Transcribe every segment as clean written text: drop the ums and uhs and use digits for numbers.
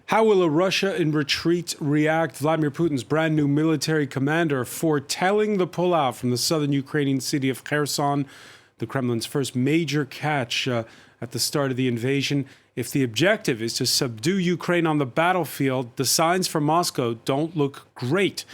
How will a Russia in retreat react? Vladimir Putin's brand new military commander foretelling the pullout from the southern Ukrainian city of Kherson, the Kremlin's first major catch at the start of the invasion. If the objective is to subdue Ukraine on the battlefield, the signs for Moscow don't look great.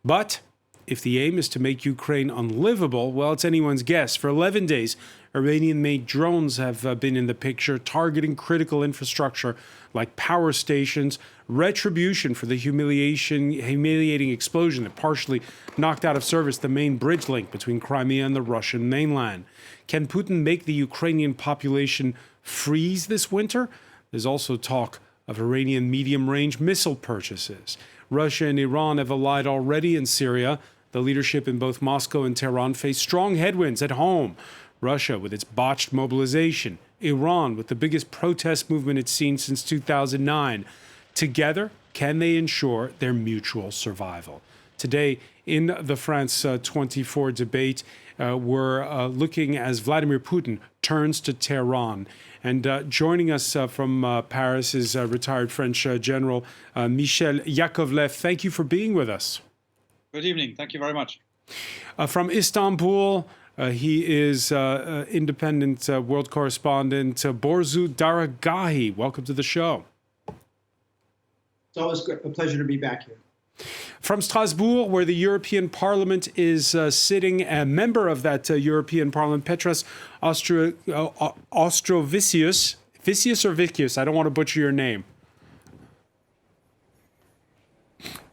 But if the aim is to make Ukraine unlivable, well, it's anyone's guess. For 11 days, Iranian-made drones have been in the picture, targeting critical infrastructure like power stations, retribution for the humiliating explosion that partially knocked out of service the main bridge link between Crimea and the Russian mainland. Can Putin make the Ukrainian population freeze this winter? There's also talk of Iranian medium-range missile purchases. Russia and Iran have allied already in Syria. The leadership in both Moscow and Tehran face strong headwinds at home. Russia with its botched mobilization, Iran with the biggest protest movement it's seen since 2009. Together, can they ensure their mutual survival? Today, in the France 24 debate, we're looking as Vladimir Putin turns to Tehran. And joining us from Paris is retired French General Michel Yakovlev. Thank you for being with us. Good evening. Thank you very much. From Istanbul, he is independent world correspondent Borzu Daragahi. Welcome to the show. It's always a pleasure to be back here. From Strasbourg, where the European Parliament is sitting, a member of that European Parliament, Petros Ostrovicius. Vicius or Vicius? I don't want to butcher your name.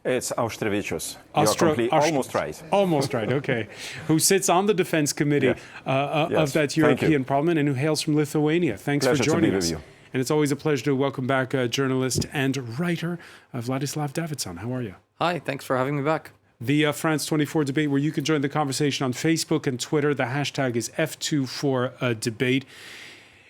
It's Ostrovicius. You're almost right. Almost right, okay. Who sits on the Defense Committee of that European Parliament and who hails from Lithuania. Thanks for joining us. And it's always a pleasure to welcome back journalist and writer Vladislav Davidson. How are you? Hi, thanks for having me back. The France 24 debate, where you can join the conversation on Facebook and Twitter. The hashtag is F24debate.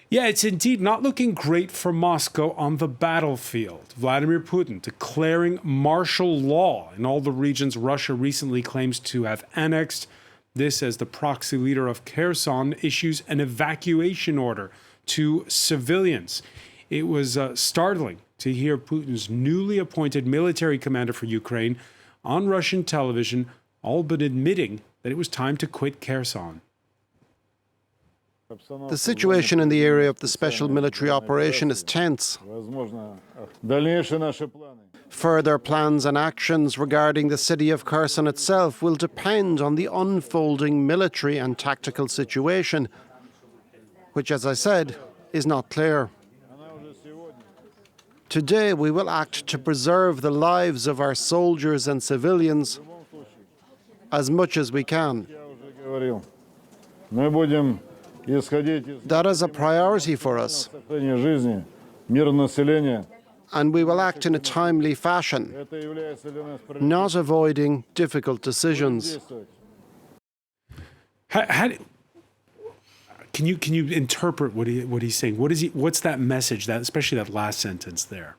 Yeah, it's indeed not looking great for Moscow on the battlefield. Vladimir Putin declaring martial law in all the regions Russia recently claims to have annexed. This as the proxy leader of Kherson issues an evacuation order to civilians. It was startling to hear Putin's newly appointed military commander for Ukraine on Russian television, all but admitting that it was time to quit Kherson. The situation in the area of the special military operation is tense. Further plans and actions regarding the city of Kherson itself will depend on the unfolding military and tactical situation, which, as I said, is not clear. Today, we will act to preserve the lives of our soldiers and civilians as much as we can. That is a priority for us. And we will act in a timely fashion, not avoiding difficult decisions. Can you interpret what he's saying? What's that message, that especially that last sentence there?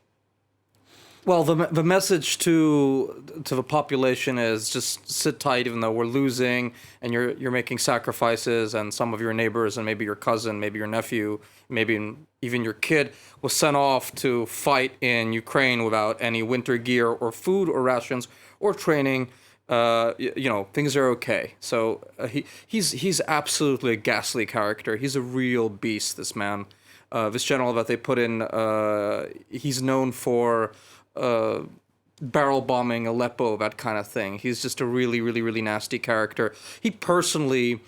Well, the message to the population is just sit tight, even though we're losing, and you're making sacrifices, and some of your neighbors and maybe your cousin, maybe your nephew, maybe even your kid was sent off to fight in Ukraine without any winter gear or food or rations or training. Things are okay. So he's absolutely a ghastly character. He's a real beast, this man. This general that they put in, he's known for barrel bombing Aleppo, that kind of thing. He's just a really, really, really nasty character. He personally,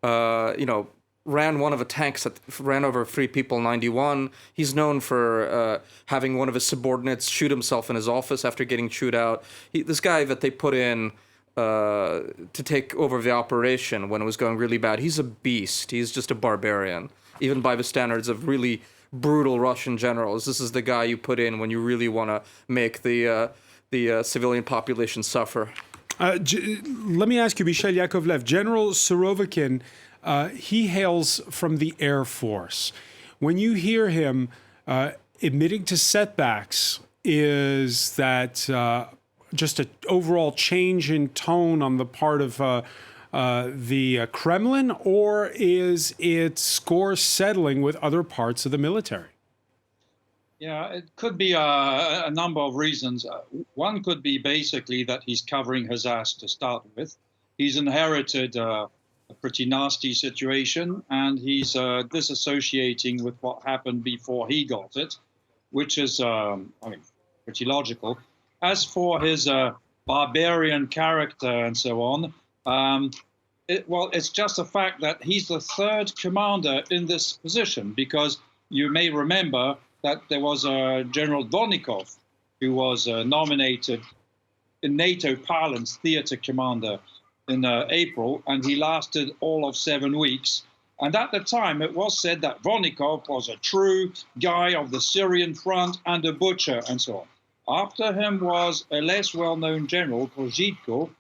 ran one of the tanks that ran over 3 people in 91. He's known for having one of his subordinates shoot himself in his office after getting chewed out. This guy that they put in to take over the operation when it was going really bad, he's a beast. He's just a barbarian, even by the standards of really brutal Russian generals. This is the guy you put in when you really want to make the civilian population suffer. Let me ask you, Michel Yakovlev, General Surovikin, he hails from the Air Force. When you hear him admitting to setbacks, is that just an overall change in tone on the part of the Kremlin, or is it score settling with other parts of the military? Yeah, it could be a number of reasons. One could be basically that he's covering his ass to start with. He's inherited a pretty nasty situation, and he's disassociating with what happened before he got it, which is, pretty logical. As for his barbarian character and so on, it's just a fact that he's the third commander in this position, because you may remember that there was General Vonikov, who was nominated in NATO parlance theater commander in April, and he lasted all of 7 weeks. And at the time, it was said that Vonikov was a true guy of the Syrian front and a butcher and so on. After him was a less well-known general called Zhitko,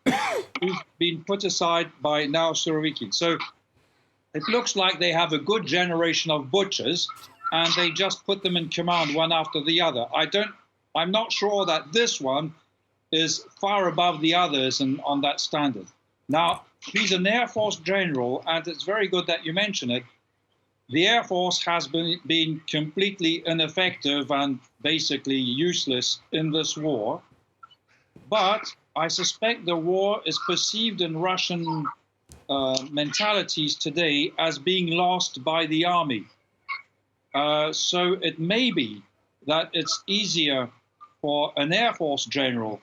who's been put aside by now Surovikin. So it looks like they have a good generation of butchers, and they just put them in command one after the other. I'm not sure that this one is far above the others on that standard. Now, he's an Air Force general, and it's very good that you mention it. The Air Force has been completely ineffective and basically useless in this war. But I suspect the war is perceived in Russian mentalities today as being lost by the army. So it may be that it's easier for an Air Force general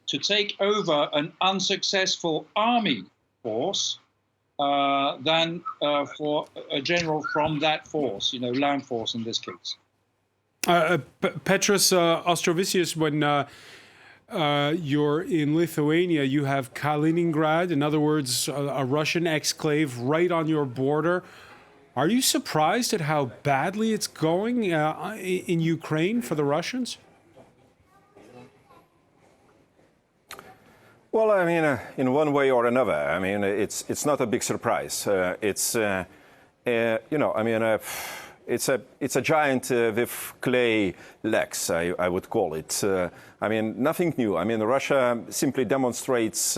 to take over an unsuccessful army force than for a general from that force, land force in this case. Petros Ostrovicius, when you're in Lithuania, you have Kaliningrad, in other words, a Russian exclave right on your border. Are you surprised at how badly it's going in Ukraine for the Russians? Well, in one way or another, it's not a big surprise. It's a giant with clay legs, I would call it. Nothing new. Russia simply demonstrates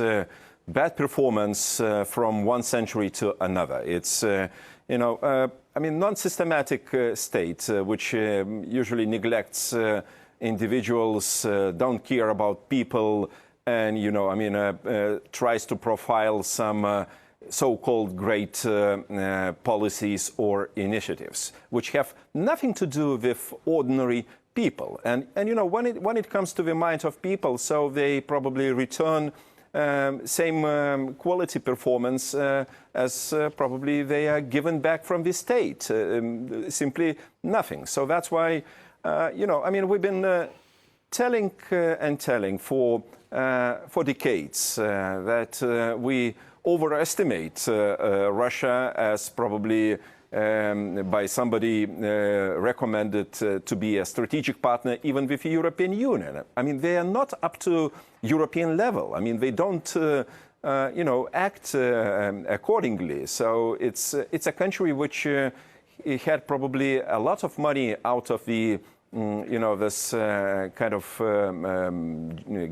bad performance from one century to another. It's non-systematic state, which usually neglects individuals, don't care about people, and tries to profile some so-called great policies or initiatives, which have nothing to do with ordinary people. And when it comes to the mind of people, so they probably return same quality performance as probably they are given back from the state. Simply nothing. So that's why, we've been telling and telling for decades that we overestimate Russia as probably by somebody recommended to be a strategic partner even with the European Union. They are not up to European level. They don't act accordingly. So it's a country which had probably a lot of money out of the this kind of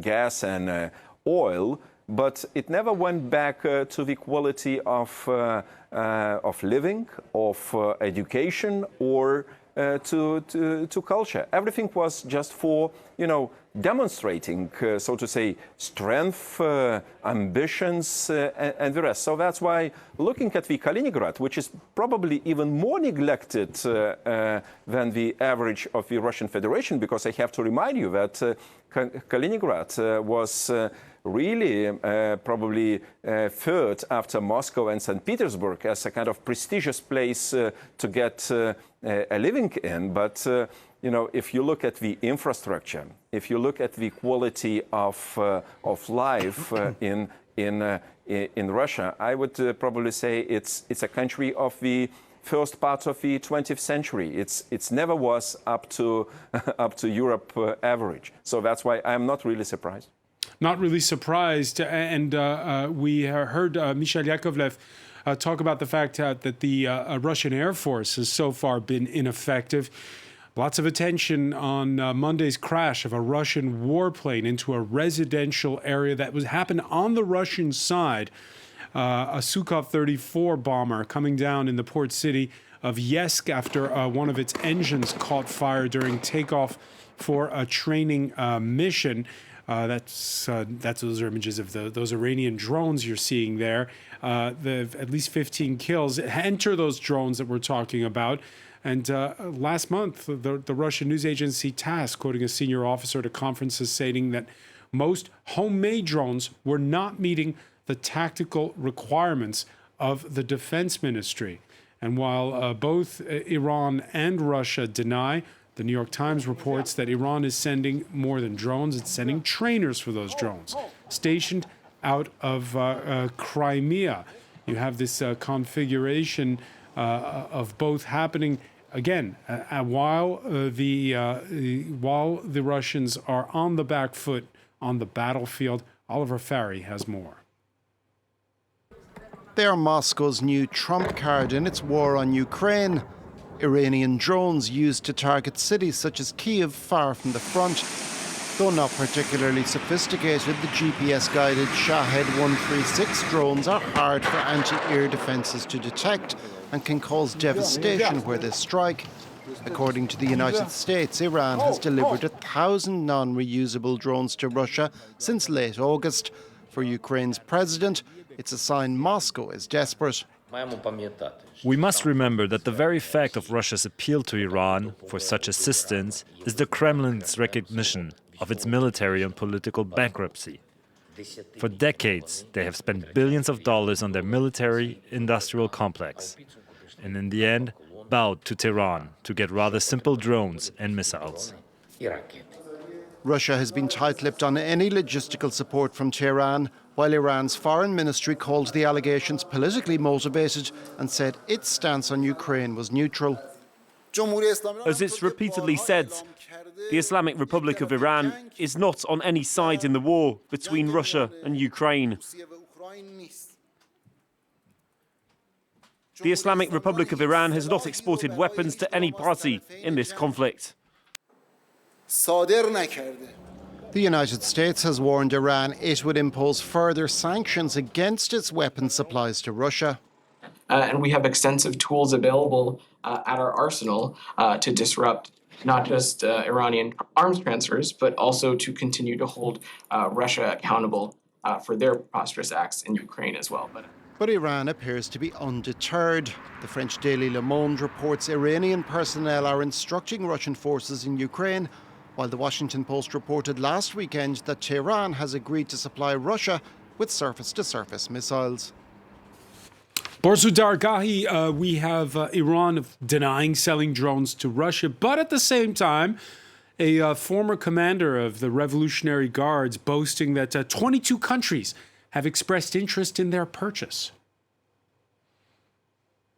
gas and oil, but it never went back to the quality of living, of education, or to culture. Everything was just for demonstrating, so to say, strength, ambitions, and the rest. So that's why looking at the Kaliningrad, which is probably even more neglected than the average of the Russian Federation, because I have to remind you that Kaliningrad was really probably third after Moscow and St. Petersburg as a kind of prestigious place to get a living in. But if you look at the infrastructure, if you look at the quality of life in Russia, I would probably say it's a country of the first part of the 20th century. It's never was up to Europe average. So that's why I'm not really surprised. Not really surprised. And we heard Mikhail Yakovlev talk about the fact that the Russian Air Force has so far been ineffective. Lots of attention on Monday's crash of a Russian warplane into a residential area that happened on the Russian side. a Sukhov 34 bomber coming down in the port city of Yeysk after one of its engines caught fire during takeoff for a training mission. Those are images of those Iranian drones you're seeing there. At least 15 kills. Enter those drones that we're talking about. And last month, the Russian news agency TASS, quoting a senior officer at a conference, is stating that most homemade drones were not meeting the tactical requirements of the defense ministry. And while both Iran and Russia deny, the New York Times reports that Iran is sending more than drones, it's sending trainers for those drones, stationed out of Crimea. You have this configuration of both happening again while the Russians are on the back foot on the battlefield. Oliver Farry has more. They're Moscow's new trump card in its war on Ukraine. Iranian drones used to target cities such as Kyiv far from the front. Though not particularly sophisticated, the GPS-guided Shahed 136 drones are hard for anti-air defences to detect and can cause devastation where they strike. According to the United States, Iran has delivered 1,000 non-reusable drones to Russia since late August. For Ukraine's president, it's a sign Moscow is desperate. We must remember that the very fact of Russia's appeal to Iran for such assistance is the Kremlin's recognition of its military and political bankruptcy. For decades, they have spent billions of dollars on their military-industrial complex, and in the end, bowed to Tehran to get rather simple drones and missiles. Russia has been tight-lipped on any logistical support from Tehran, while Iran's foreign ministry called the allegations politically motivated and said its stance on Ukraine was neutral. As it's repeatedly said, the Islamic Republic of Iran is not on any side in the war between Russia and Ukraine. The Islamic Republic of Iran has not exported weapons to any party in this conflict. The United States has warned Iran it would impose further sanctions against its weapons supplies to Russia. And we have extensive tools available at our arsenal to disrupt not just Iranian arms transfers, but also to continue to hold Russia accountable for their preposterous acts in Ukraine as well. But Iran appears to be undeterred. The French daily Le Monde reports Iranian personnel are instructing Russian forces in Ukraine, while the Washington Post reported last weekend that Tehran has agreed to supply Russia with surface-to-surface missiles. Borzu Dargahi, we have Iran denying selling drones to Russia, but at the same time, a former commander of the Revolutionary Guards boasting that 22 countries have expressed interest in their purchase.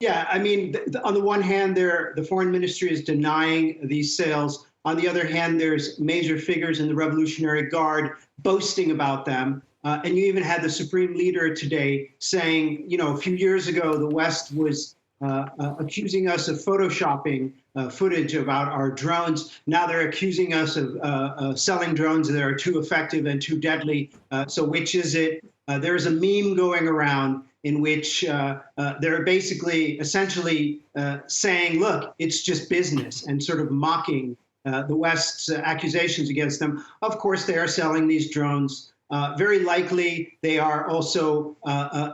Yeah, I mean, on the one hand, the foreign ministry is denying these sales. On the other hand, there's major figures in the Revolutionary Guard boasting about them. And you even had the supreme leader today saying, you know, a few years ago, the West was accusing us of photoshopping footage about our drones. Now they're accusing us of selling drones that are too effective and too deadly. So which is it? There's a meme going around in which they're basically essentially saying, look, it's just business, and sort of mocking the West's accusations against them. Of course, they are selling these drones. Very likely, they are also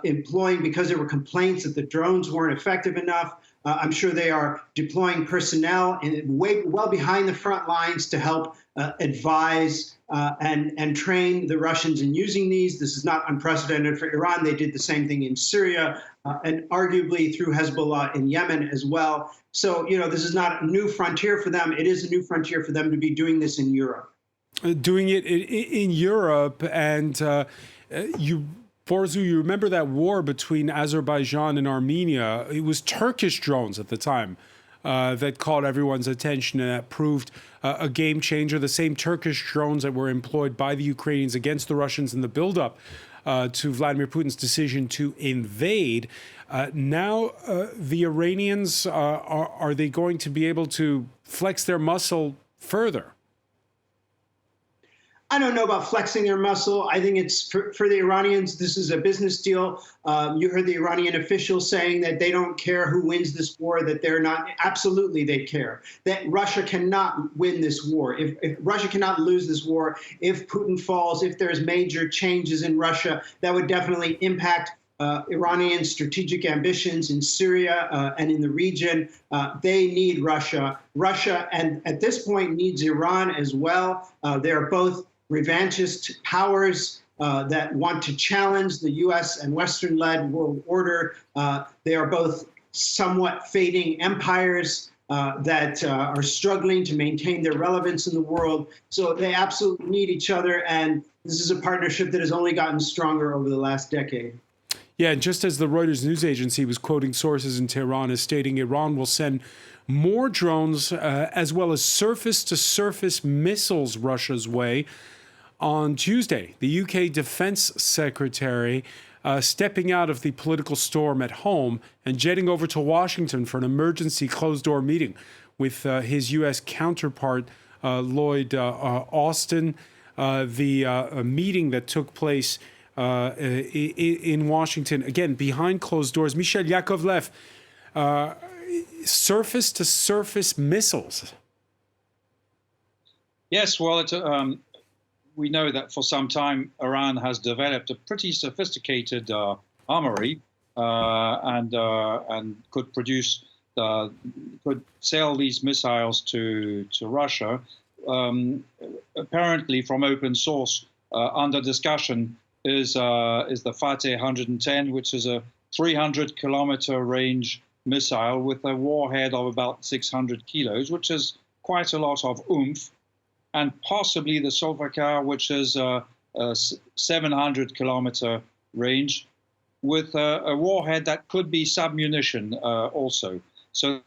employing, because there were complaints that the drones weren't effective enough. I'm sure they are deploying personnel well behind the front lines to help advise and train the Russians in using these. This is not unprecedented for Iran. They did the same thing in Syria and arguably through Hezbollah in Yemen as well. So, you know, this is not a new frontier for them. It is a new frontier for them to be doing this in Europe. Doing it in Europe, and Borzu, you remember that war between Azerbaijan and Armenia? It was Turkish drones at the time that caught everyone's attention, and that proved a game changer. The same Turkish drones that were employed by the Ukrainians against the Russians in the buildup to Vladimir Putin's decision to invade. Now the Iranians, are they going to be able to flex their muscle further? I don't know about flexing their muscle. I think it's for the Iranians, this is a business deal. You heard the Iranian officials saying that they don't care who wins this war, that they're not, absolutely they care, that Russia cannot win this war. If Russia cannot lose this war, if Putin falls, if there's major changes in Russia, that would definitely impact Iranian strategic ambitions in Syria and in the region. They need Russia. Russia, and at this point, needs Iran as well. They are both revanchist powers that want to challenge the U.S. and Western-led world order. They are both somewhat fading empires that are struggling to maintain their relevance in the world. So they absolutely need each other, and this is a partnership that has only gotten stronger over the last decade. Yeah, and just as the Reuters news agency was quoting sources in Tehran as stating Iran will send more drones as well as surface-to-surface missiles Russia's way. On Tuesday, the UK Defense Secretary stepping out of the political storm at home and jetting over to Washington for an emergency closed-door meeting with his U.S. counterpart, Lloyd Austin. The meeting that took place in Washington, again, behind closed doors. Michel Yakovlev, surface-to-surface missiles. Yes, well, we know that for some time Iran has developed a pretty sophisticated armory and could produce, could sell these missiles to Russia. Apparently, from open source, under discussion is the Fateh 110, which is a 300-kilometer range missile with a warhead of about 600 kilos, which is quite a lot of oomph. And possibly the Solfakar, which is a 700-kilometer range, with a warhead that could be submunition also. So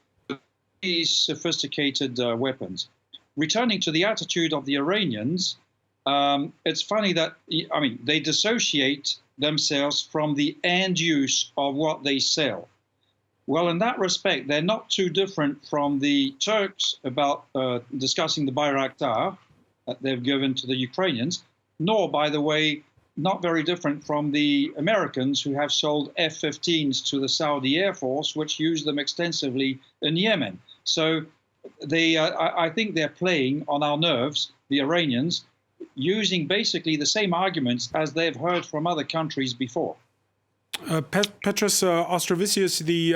these sophisticated weapons. Returning to the attitude of the Iranians, it's funny that, I mean, they dissociate themselves from the end use of what they sell. Well, in that respect, they're not too different from the Turks about discussing the Bayraktar that they've given to the Ukrainians, nor, by the way, not very different from the Americans who have sold F-15s to the Saudi Air Force, which use them extensively in Yemen. So I think they're playing on our nerves, the Iranians, using basically the same arguments as they've heard from other countries before. Petros Ostrovicius, the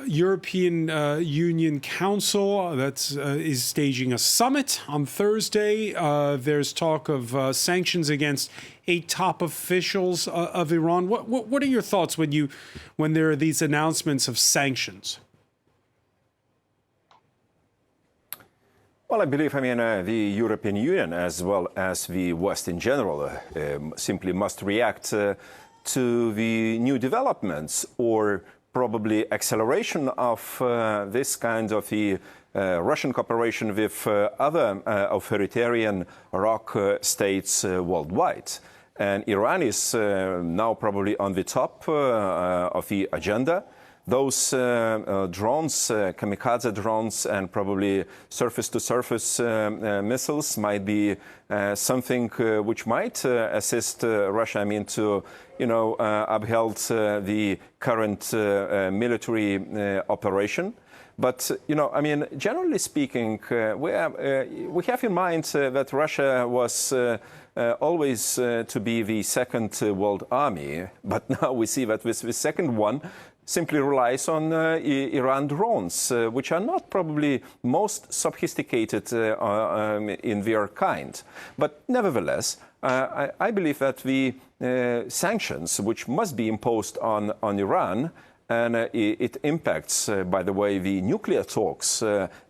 European Union Council is staging a summit on Thursday. There's talk of sanctions against 8 top officials of Iran. What are your thoughts when there are these announcements of sanctions? Well, I believe, the European Union, as well as the West in general, simply must react to the new developments or probably acceleration of this kind of the Russian cooperation with other authoritarian rock states worldwide. And Iran is now probably on the top of the agenda. Those drones, kamikaze drones, and probably surface-to-surface missiles might be something which might assist Russia, to, uphold the current military operation. But, generally speaking, we have in mind that Russia was always to be the second world army. But now we see that with the second one, simply relies on Iran drones, which are not probably most sophisticated in their kind. But nevertheless, I believe that the sanctions, which must be imposed on Iran, and it impacts, by the way, the nuclear talks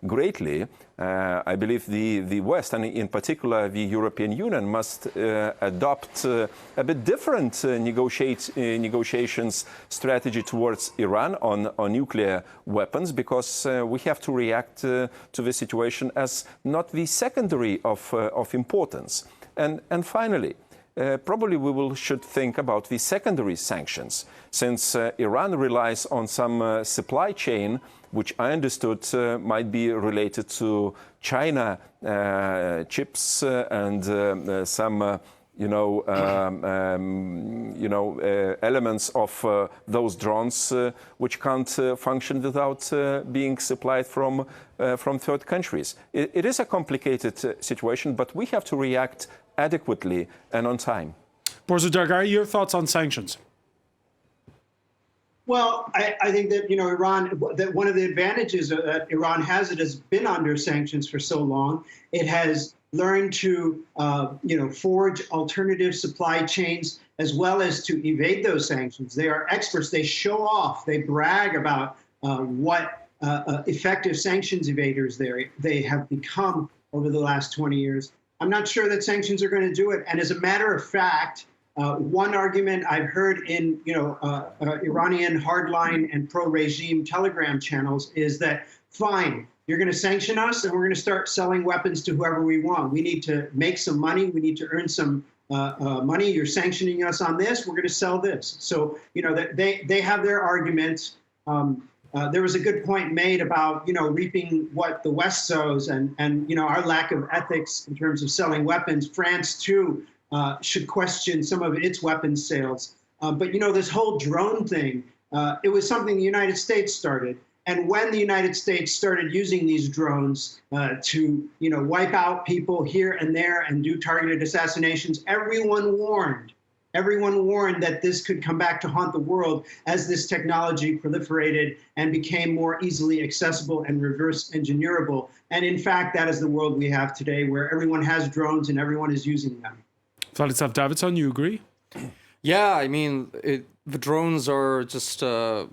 greatly. I believe the West, and in particular the European Union, must adopt a bit different negotiations strategy towards Iran on nuclear weapons, because we have to react to the situation as not the secondary of importance. And finally, probably should think about the secondary sanctions, since Iran relies on some supply chain, which I understood might be related to China chips and some elements of those drones which can't function without being supplied from third countries. It is a complicated situation, but we have to react adequately and on time. Borzoi Dargari, your thoughts on sanctions? Well, I think that, Iran, that one of the advantages that Iran has, it has been under sanctions for so long. It has learned to, forge alternative supply chains as well as to evade those sanctions. They are experts. They show off. They brag about what effective sanctions evaders they have become over the last 20 years. I'm not sure that sanctions are going to do it. And as a matter of fact, one argument I've heard in Iranian hardline and pro-regime Telegram channels is that, fine, you're going to sanction us and we're going to start selling weapons to whoever we want. We need to make some money. We need to earn some money. You're sanctioning us on this. We're going to sell this. So, they have their arguments. There was a good point made about, reaping what the West sows and our lack of ethics in terms of selling weapons. France, too, should question some of its weapons sales. But, this whole drone thing, it was something the United States started. And when the United States started using these drones to, wipe out people here and there and do targeted assassinations, everyone warned that this could come back to haunt the world as this technology proliferated and became more easily accessible and reverse engineerable. And in fact, that is the world we have today, where everyone has drones and everyone is using them. Vladislav Davidson, you agree? Yeah, I mean, the drones are just a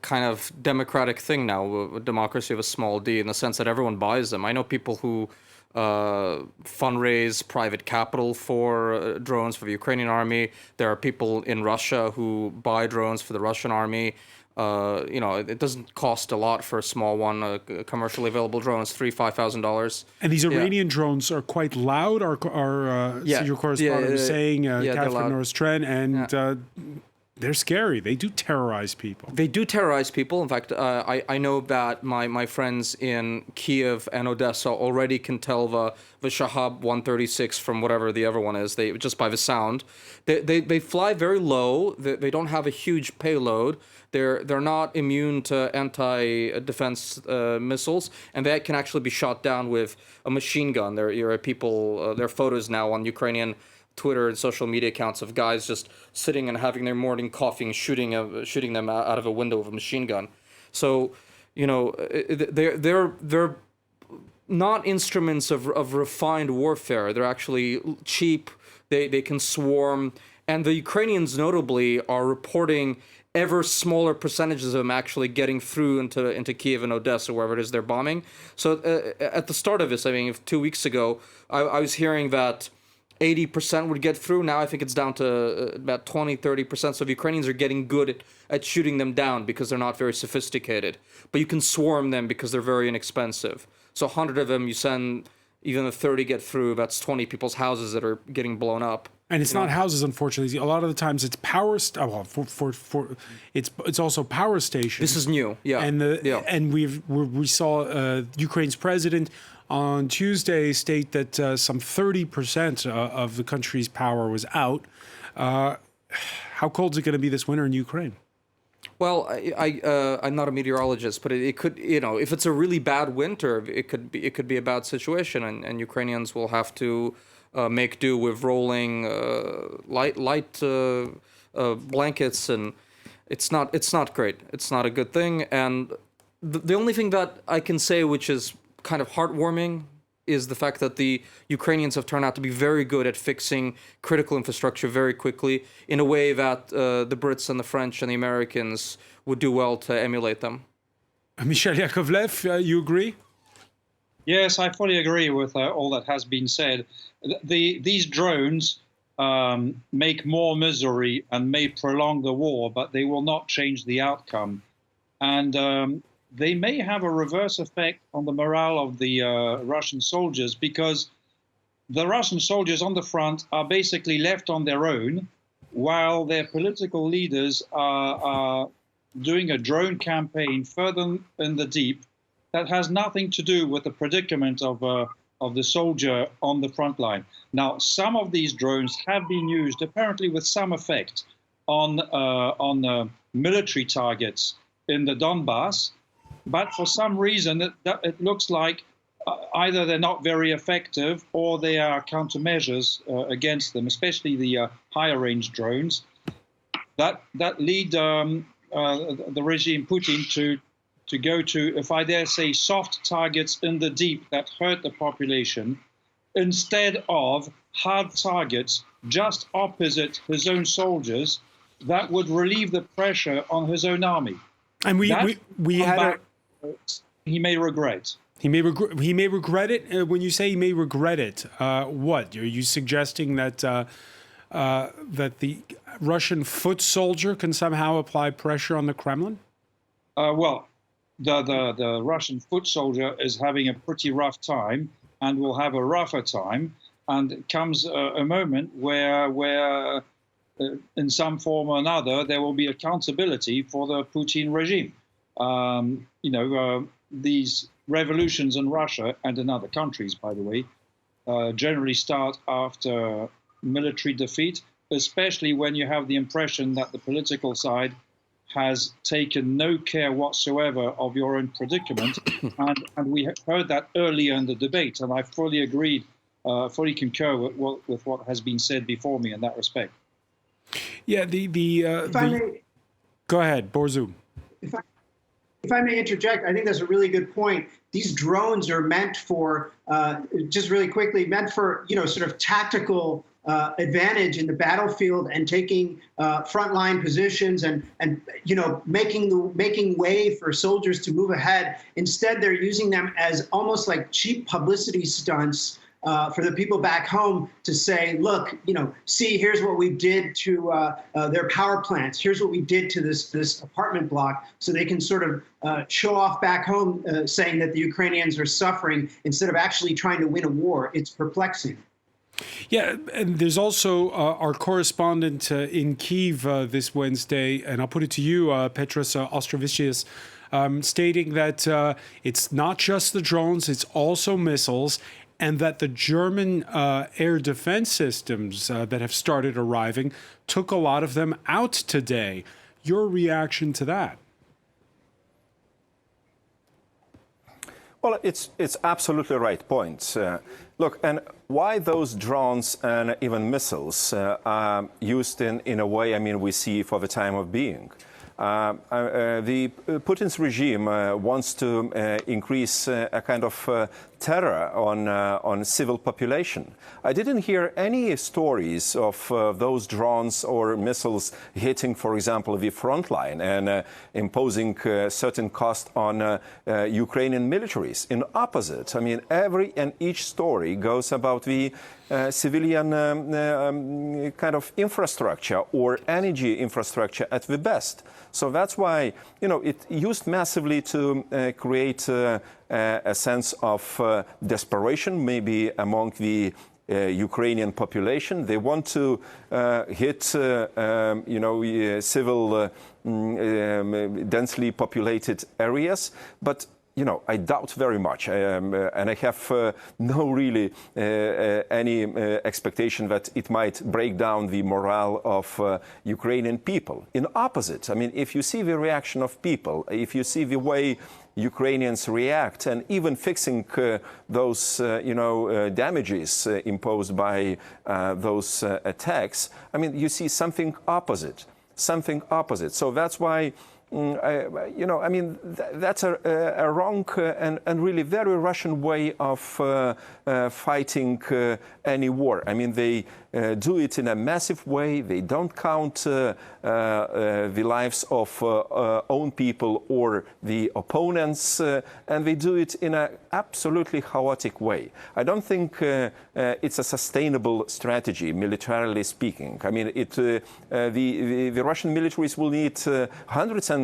kind of democratic thing now, a democracy of a small d, in the sense that everyone buys them. I know people who fundraise private capital for drones for the Ukrainian army. There are people in Russia who buy drones for the Russian army. It doesn't cost a lot for a small one. A commercially available drone is $3,000-$5,000. And these Iranian drones are quite loud. Your correspondent was saying, Catherine Norris-Tren, and they're scary. They do terrorize people. They do terrorize people. In fact, I know that my friends in Kiev and Odessa already can tell the Shahab 136 from whatever the other one is. They just by the sound. They fly very low. They don't have a huge payload. They're not immune to anti-defense missiles, and they can actually be shot down with a machine gun. There are are photos now on Ukrainian Twitter and social media accounts of guys just sitting and having their morning coffee and shooting them out of a window with a machine gun. So, they're not instruments of refined warfare. They're actually cheap. They can swarm, and the Ukrainians notably are reporting ever smaller percentages of them actually getting through into Kiev and Odessa, wherever it is they're bombing. So at the start of this, 2 weeks ago, I was hearing that 80% would get through. Now I think it's down to about 20-30%. So the Ukrainians are getting good at shooting them down because they're not very sophisticated. But you can swarm them because they're very inexpensive. So 100 of them, you send, even if 30 get through, that's 20 people's houses that are getting blown up. And it's not houses, unfortunately. A lot of the times it's power. It's also power stations. This is new, yeah. And we saw Ukraine's president on Tuesday state that some 30% of the country's power was out. How cold is it going to be this winter in Ukraine? Well, I'm not a meteorologist, but it could, if it's a really bad winter, it could be a bad situation, and Ukrainians will have to make do with rolling light blankets, and it's not great. It's not a good thing, and the only thing that I can say, which is kind of heartwarming, is the fact that the Ukrainians have turned out to be very good at fixing critical infrastructure very quickly in a way that the Brits and the French and the Americans would do well to emulate them. Michel Yakovlev, you agree? Yes, I fully agree with all that has been said. These drones make more misery and may prolong the war, but they will not change the outcome. And they may have a reverse effect on the morale of the Russian soldiers, because the Russian soldiers on the front are basically left on their own, while their political leaders are doing a drone campaign further in the deep that has nothing to do with the predicament of the soldier on the front line. Now, some of these drones have been used, apparently with some effect, on military targets in the Donbass, but for some reason it looks like either they're not very effective or they are countermeasures against them, especially the higher range drones that lead the regime Putin to go to, if I dare say, soft targets in the deep that hurt the population instead of hard targets just opposite his own soldiers that would relieve the pressure on his own army. And we had he may regret. He may regret it. When you say he may regret it, what are you suggesting that that the Russian foot soldier can somehow apply pressure on the Kremlin? Well, the Russian foot soldier is having a pretty rough time and will have a rougher time. And comes a moment where in some form or another, there will be accountability for the Putin regime. These revolutions in Russia and in other countries, by the way, generally start after military defeat, especially when you have the impression that the political side has taken no care whatsoever of your own predicament. and we heard that earlier in the debate, and I fully agreed, fully concur with what has been said before me in that respect. Yeah, go ahead, Borzu. If I may interject, I think that's a really good point. These drones are meant for, just really quickly, meant for, sort of tactical advantage in the battlefield and taking frontline positions and making way for soldiers to move ahead. Instead, they're using them as almost like cheap publicity stunts for the people back home to say, look, see, here's what we did to their power plants. Here's what we did to this apartment block. So they can sort of show off back home saying that the Ukrainians are suffering instead of actually trying to win a war. It's perplexing. Yeah, and there's also our correspondent in Kyiv this Wednesday, and I'll put it to you, Petros Ostrovicius, stating that it's not just the drones, it's also missiles, and that the German air defense systems that have started arriving took a lot of them out today. Your reaction to that? Well, it's absolutely right point. Look, and why those drones and even missiles are used in a way, we see for the time of being. The Putin's regime wants to increase a kind of terror on civil population. I didn't hear any stories of those drones or missiles hitting, for example, the front line and imposing certain cost on Ukrainian militaries. In opposite, every and each story goes about the civilian kind of infrastructure or energy infrastructure at the best. So that's why, it used massively to create a sense of desperation, maybe among the Ukrainian population. They want to hit, civil, densely populated areas, but I doubt very much, and I have no really any expectation that it might break down the morale of Ukrainian people. In opposite, if you see the reaction of people, if you see the way Ukrainians react, and even fixing those, damages imposed by those attacks, you see something opposite. So that's why. That's a wrong and really very Russian way of fighting any war. They do it in a massive way. They don't count the lives of own people or the opponents, and they do it in an absolutely chaotic way. I don't think it's a sustainable strategy, militarily speaking. The Russian militaries will need hundreds and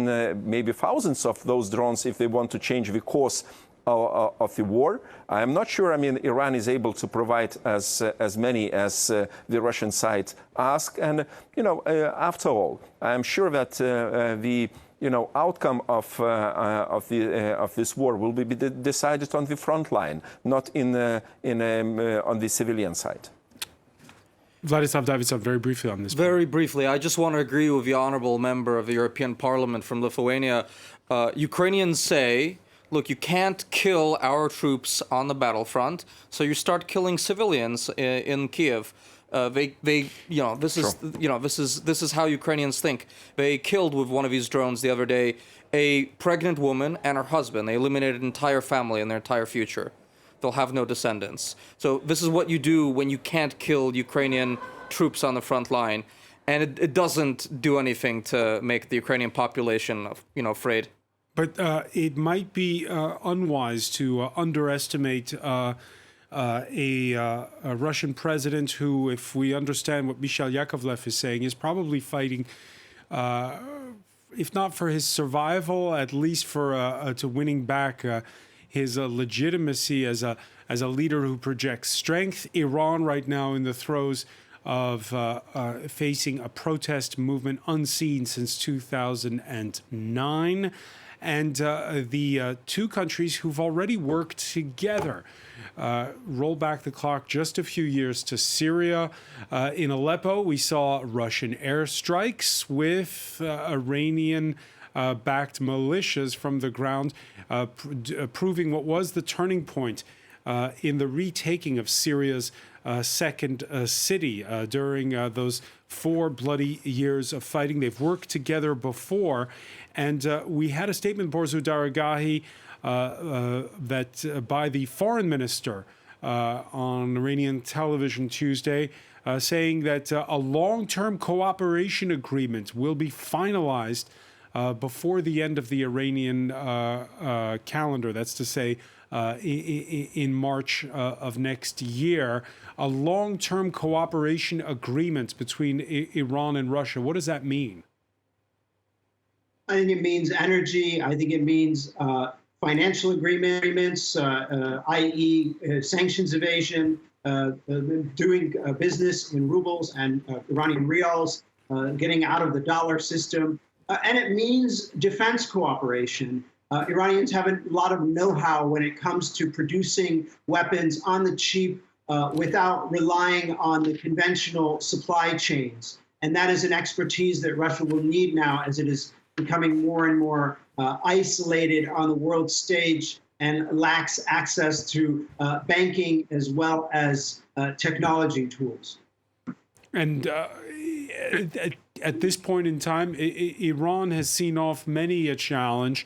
maybe thousands of those drones if they want to change the course of the war. I'm not sure, I mean, Iran is able to provide as many as the Russian side ask. And, after all, I'm sure that the outcome of this war will be decided on the front line, not on the civilian side. Vladislav Davidson, very briefly on this. Very briefly, I just want to agree with the honorable member of the European Parliament from Lithuania. Ukrainians say, look, you can't kill our troops on the battlefront, so you start killing civilians in Kiev. This is how Ukrainians think. They killed with one of these drones the other day a pregnant woman and her husband. They eliminated an entire family and their entire future. They'll have no descendants. So this is what you do when you can't kill Ukrainian troops on the front line, and it doesn't do anything to make the Ukrainian population, afraid. But it might be unwise to underestimate a Russian president who, if we understand what Mikhail Yakovlev is saying, is probably fighting, if not for his survival, at least for to winning back his legitimacy as a leader who projects strength. Iran right now in the throes of facing a protest movement unseen since 2009. And the two countries who've already worked together. Roll back the clock just a few years to Syria. In Aleppo, we saw Russian airstrikes with Iranian-backed militias from the ground, proving what was the turning point in the retaking of Syria's second city during those 4 bloody years of fighting. They've worked together before. And we had a statement, Borzu Daragahi, that by the foreign minister on Iranian television Tuesday, saying that a long-term cooperation agreement will be finalized before the end of the Iranian calendar. That's to say, in March of next year. A long-term cooperation agreement between Iran and Russia. What does that mean? I think it means energy. I think it means financial agreements, i.e. Sanctions evasion, doing business in rubles and Iranian rials, getting out of the dollar system. And it means defense cooperation. Iranians have a lot of know-how when it comes to producing weapons on the cheap without relying on the conventional supply chains. And that is an expertise that Russia will need now as it is becoming more and more isolated on the world stage and lacks access to banking as well as technology tools. And at this point in time, Iran has seen off many a challenge.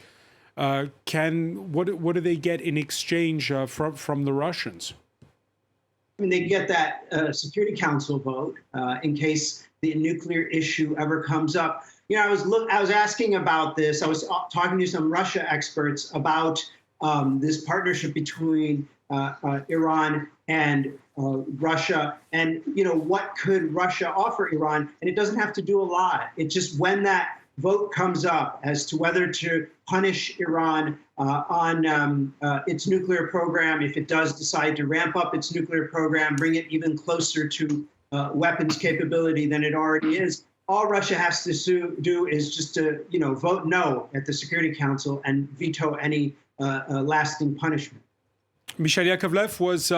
What do they get in exchange from the Russians? I mean, they get that Security Council vote in case the nuclear issue ever comes up. I was asking about this. I was talking to some Russia experts about this partnership between Iran and Russia, and what could Russia offer Iran? And it doesn't have to do a lot. It's just when that vote comes up as to whether to punish Iran on its nuclear program, if it does decide to ramp up its nuclear program, bring it even closer to weapons capability than it already is. All Russia has to do is just to, vote no at the Security Council and veto any lasting punishment. Mikhail Yakovlev, was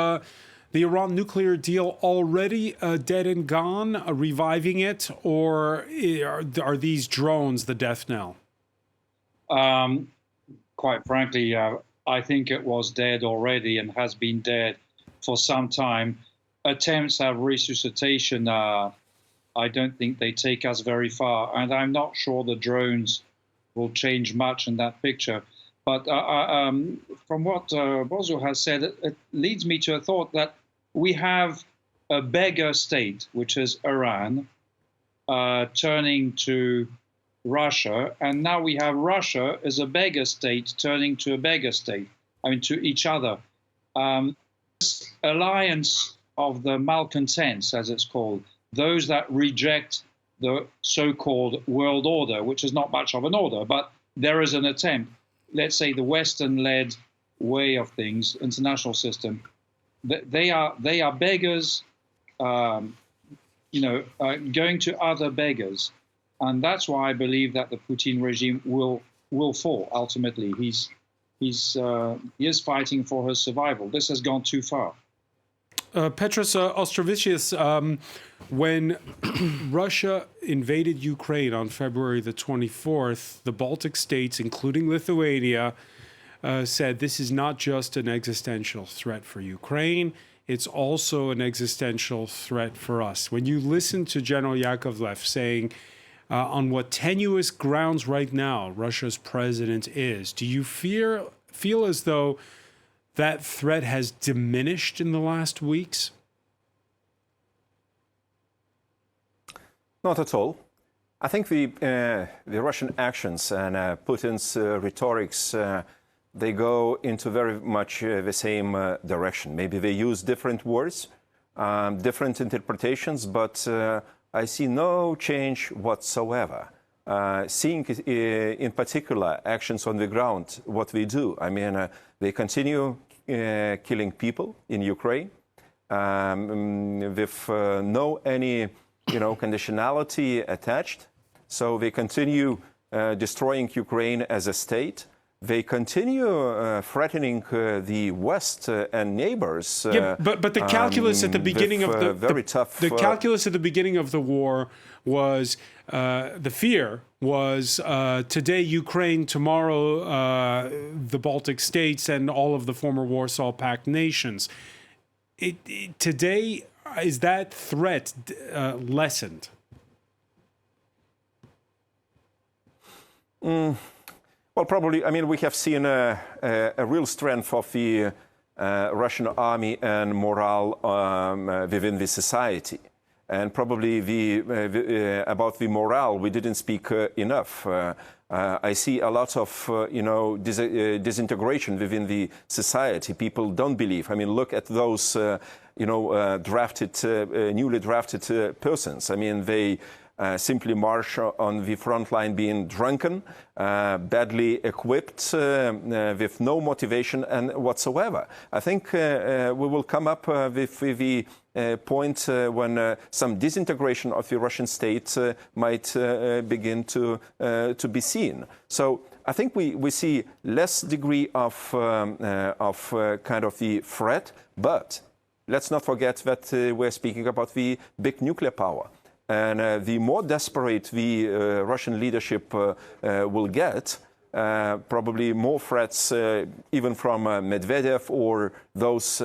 the Iran nuclear deal already dead and gone, reviving it, or are these drones the death knell? Quite frankly, I think it was dead already and has been dead for some time. Attempts at resuscitation, I don't think they take us very far, and I'm not sure the drones will change much in that picture. But from what Borzu has said, it leads me to a thought that we have a beggar state, which is Iran, turning to Russia, and now we have Russia as a beggar state turning to a beggar state, to each other. This alliance of the malcontents, as it's called, those that reject the so-called world order, which is not much of an order, but there is an attempt. Let's say the Western-led way of things, international system, they are beggars, going to other beggars, and that's why I believe that the Putin regime will fall ultimately. He is fighting for his survival. This has gone too far. Petros Ostrovicius, when Russia invaded Ukraine on February the 24th, the Baltic states, including Lithuania, said this is not just an existential threat for Ukraine, it's also an existential threat for us. When you listen to General Yakovlev saying on what tenuous grounds right now Russia's president is, do you feel as though that threat has diminished in the last weeks? Not at all. I think the Russian actions and Putin's rhetorics, they go into very much the same direction. Maybe they use different words, different interpretations, but I see no change whatsoever. Seeing in particular actions on the ground, what they do. I mean, they continue killing people in Ukraine with no any conditionality attached. So they continue destroying Ukraine as a state. They continue threatening the West and neighbors. But the calculus at the beginning of the calculus at the beginning of the war was the fear was today Ukraine, tomorrow the Baltic states and all of the former Warsaw Pact nations. Today, is that threat lessened? Well, probably. I mean, we have seen a real strength of the Russian army and morale within the society. And probably about the morale, we didn't speak enough. I see a lot of, disintegration within the society. People don't believe. I mean, look at those, newly drafted persons. I mean, they simply march on the front line being drunken, badly equipped, with no motivation and whatsoever. I think we will come up with the point when some disintegration of the Russian state might begin to be seen. So I think we see less degree of kind of the threat, but let's not forget that we're speaking about the big nuclear power. And the more desperate the Russian leadership will get, probably more threats, even from Medvedev or those,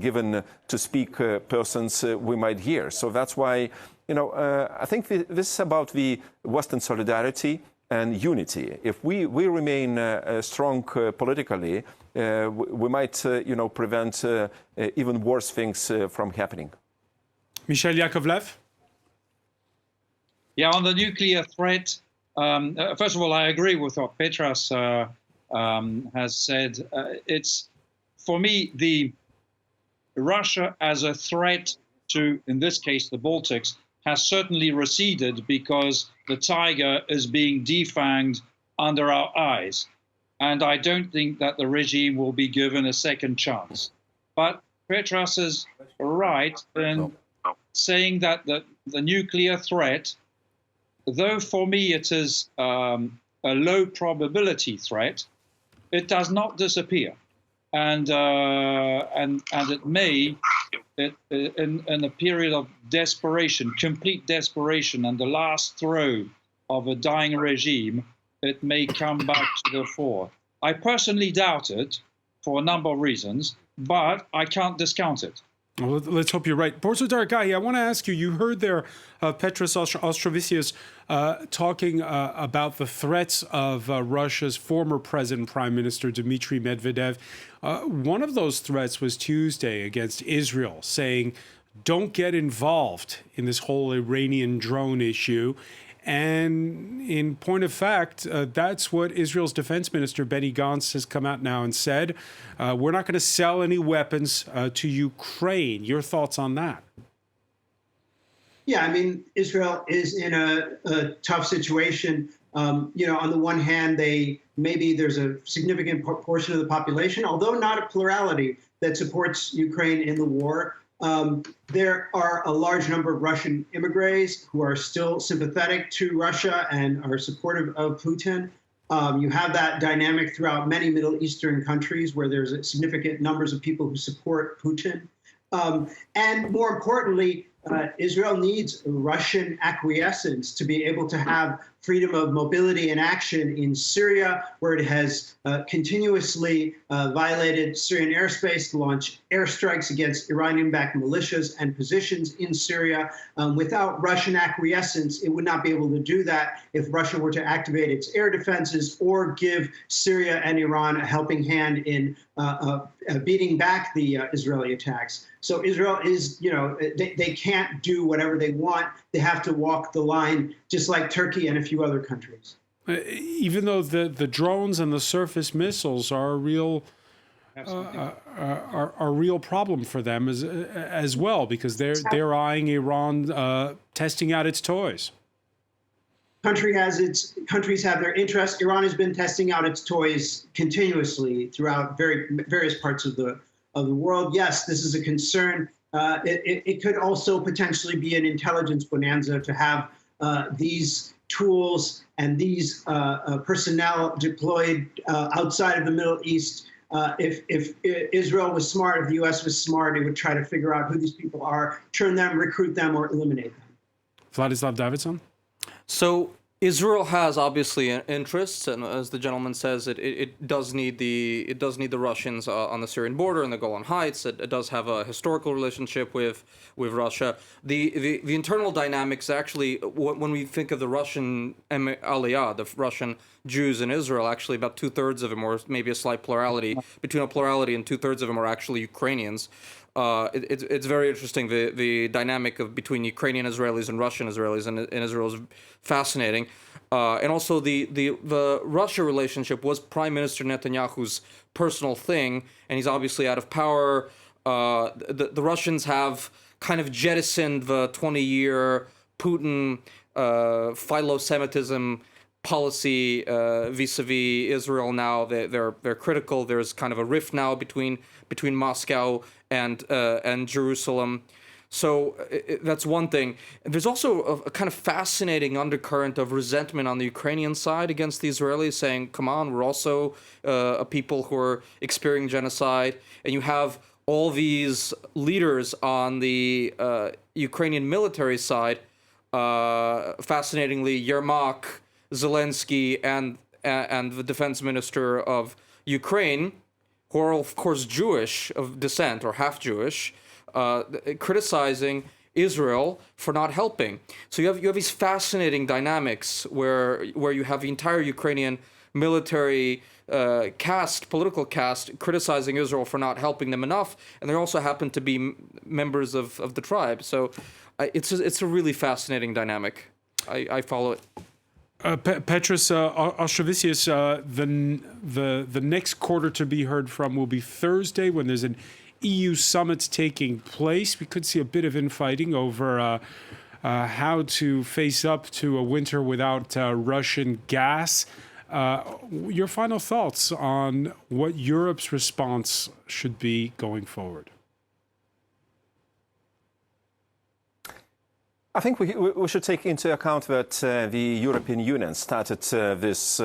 given to speak persons we might hear. So that's why, I think this is about the Western solidarity and unity. If we remain strong politically, we might, prevent even worse things from happening. Michel Yakovlev? Yeah, on the nuclear threat, first of all, I agree with what Petros has said. It's, for me, the Russia as a threat to, in this case, the Baltics, has certainly receded because the tiger is being defanged under our eyes. And I don't think that the regime will be given a second chance. But Petros is right in saying that the nuclear threat, though for me it is a low probability threat, it does not disappear, and it may, in a period of desperation, complete desperation, and the last throw of a dying regime, it may come back to the fore. I personally doubt it for a number of reasons, but I can't discount it. Well, let's hope you're right. Borzoi Dargahi, I want to ask you, you heard there Petros Ostrovicius talking about the threats of Russia's former president, Prime Minister Dmitry Medvedev. One of those threats was Tuesday against Israel, saying, don't get involved in this whole Iranian drone issue. And in point of fact, that's what Israel's defense minister, Benny Gantz, has come out now and said. We're not going to sell any weapons to Ukraine. Your thoughts on that? Yeah, I mean, Israel is in a tough situation. On the one hand, maybe there's a significant portion of the population, although not a plurality, that supports Ukraine in the war. There are a large number of Russian immigrants who are still sympathetic to Russia and are supportive of Putin. You have that dynamic throughout many Middle Eastern countries where there's significant numbers of people who support Putin. And more importantly, Israel needs Russian acquiescence to be able to have freedom of mobility and action in Syria, where it has continuously violated Syrian airspace to launch airstrikes against Iranian-backed militias and positions in Syria. Without Russian acquiescence, it would not be able to do that if Russia were to activate its air defenses or give Syria and Iran a helping hand in beating back the Israeli attacks. So Israel is, they can't do whatever they want. They have to walk the line, just like Turkey and a few other countries. Even though the drones and the surface missiles are a real real problem for them as well, because they're eyeing Iran testing out its toys. Countries have their interests. Iran has been testing out its toys continuously throughout various parts of the world. Yes, this is a concern. It could also potentially be an intelligence bonanza to have these tools and these personnel deployed outside of the Middle East. If Israel was smart, if the U.S. was smart, it would try to figure out who these people are, turn them, recruit them, or eliminate them. Vladislav Davidson? So Israel has obviously interests, and as the gentleman says, it does need the Russians on the Syrian border and the Golan Heights. It does have a historical relationship with Russia. The internal dynamics actually, when we think of the Russian Aliyah, the Russian Jews in Israel, actually about 2/3 of them, or maybe a slight plurality, between a plurality and 2/3 of them are actually Ukrainians. It's very interesting. The dynamic between Ukrainian Israelis and Russian Israelis in Israel is fascinating, and also the Russia relationship was Prime Minister Netanyahu's personal thing, and he's obviously out of power. The Russians have kind of jettisoned the 20-year Putin philo-Semitism policy vis-a-vis Israel. Now they're critical. There's kind of a rift now between Moscow and Jerusalem. So that's one thing. There's also a kind of fascinating undercurrent of resentment on the Ukrainian side against the Israelis, saying, come on, we're also a people who are experiencing genocide. And you have all these leaders on the Ukrainian military side, fascinatingly, Yermak, Zelensky, and the defense minister of Ukraine, who are of course Jewish of descent or half Jewish, criticizing Israel for not helping. So you have these fascinating dynamics where you have the entire Ukrainian military political caste criticizing Israel for not helping them enough, and they also happen to be members of the tribe. So it's a really fascinating dynamic. I follow it. Petros Ostrovicius, the next quarter to be heard from will be Thursday, when there's an EU summit taking place. We could see a bit of infighting over how to face up to a winter without Russian gas. Your final thoughts on what Europe's response should be going forward? I think we should take into account that the European Union started this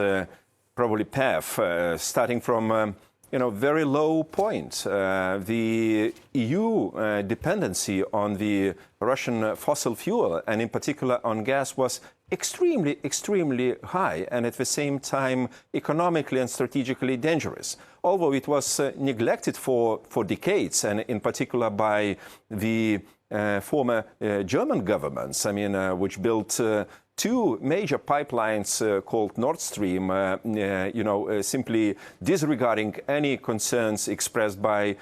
probably path, starting from very low point. The EU dependency on the Russian fossil fuel, and in particular on gas, was extremely high, and at the same time economically and strategically dangerous. Although it was neglected for decades, and in particular by the former German governments, which built two major pipelines called Nord Stream, simply disregarding any concerns expressed by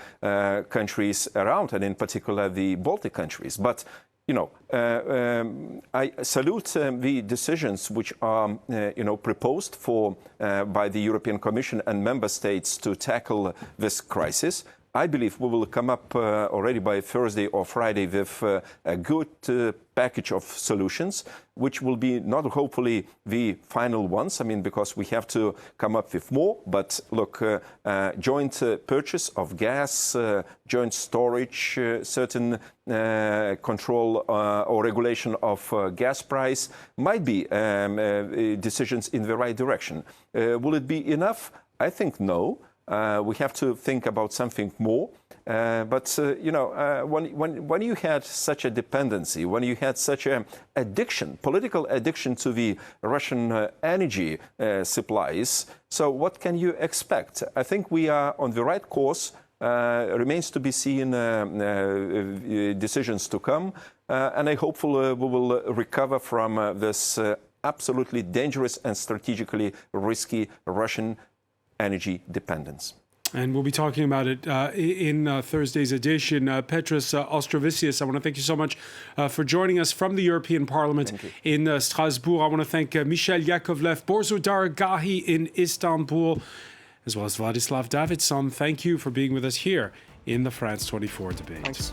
countries around, and in particular the Baltic countries. But I salute the decisions which are, proposed by the European Commission and member states to tackle this crisis. I believe we will come up already by Thursday or Friday with a good package of solutions, which will be not hopefully the final ones. I mean, because we have to come up with more. But look, joint purchase of gas, joint storage, certain control or regulation of gas price might be decisions in the right direction. Will it be enough? I think no. We have to think about something more. But when you had such a dependency, when you had such an addiction, political addiction to the Russian energy supplies, so what can you expect? I think we are on the right course. Remains to be seen decisions to come. And I hope we will recover from this absolutely dangerous and strategically risky Russian energy dependence. And we'll be talking about it in Thursday's edition. Petros Ostrovicius, I want to thank you so much for joining us from the European Parliament in Strasbourg. I want to thank Michel Yakovlev, Borzo Daragahi in Istanbul, as well as Vladislav Davidson. Thank you for being with us here in the France 24 debate. Thanks.